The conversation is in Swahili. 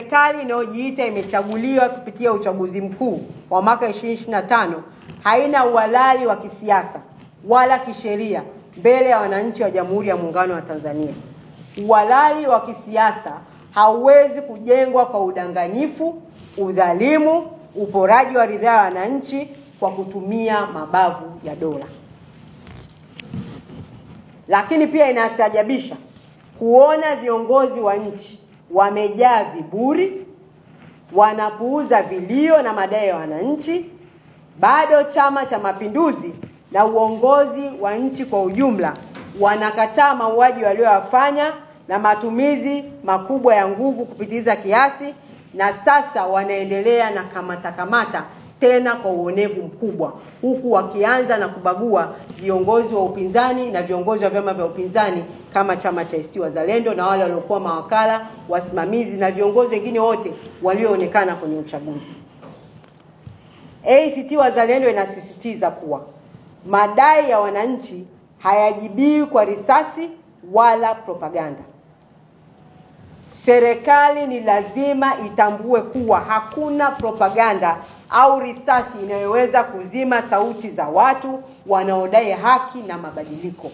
Serikali inayojiita imechaguliwa kupitia uchaguzi mkuu wa mwaka 2025 haina uhalali wa kisiasa wala kisheria mbele ya wananchi wa Jamhuri ya Muungano wa Tanzania. Uhalali wa kisiasa hauwezi kujengwa kwa udanganyifu, udhalimu, uporaji wa ridhaa ya wananchi kwa kutumia mabavu ya dola. Lakini pia inastaajabisha kuona viongozi wa nchi wamejaa viburi, wanapuuza vilio na madai ya wananchi. Bado Chama cha Mapinduzi na uongozi wa nchi kwa ujumla wanakataa mauaji waliyofanya na matumizi makubwa ya nguvu kupitiliza kiasi, na sasa wanaendelea na kamata tena kwa uonevu mkubwa, huku wakianza na kubagua viongozi wa upinzani na viongozi wa vyama vya upinzani kama chama cha ACT Wazalendo na wale waliokuwa mawakala, wasimamizi na viongozi wengine wote walioonekana kwenye uchaguzi. ACT Wazalendo inasisitiza kuwa madai ya wananchi hayajibiwi kwa risasi wala propaganda. Serikali ni lazima itambue kuwa hakuna propaganda au risasi inayoweza kuzima sauti za watu wanaodai haki na mabadiliko.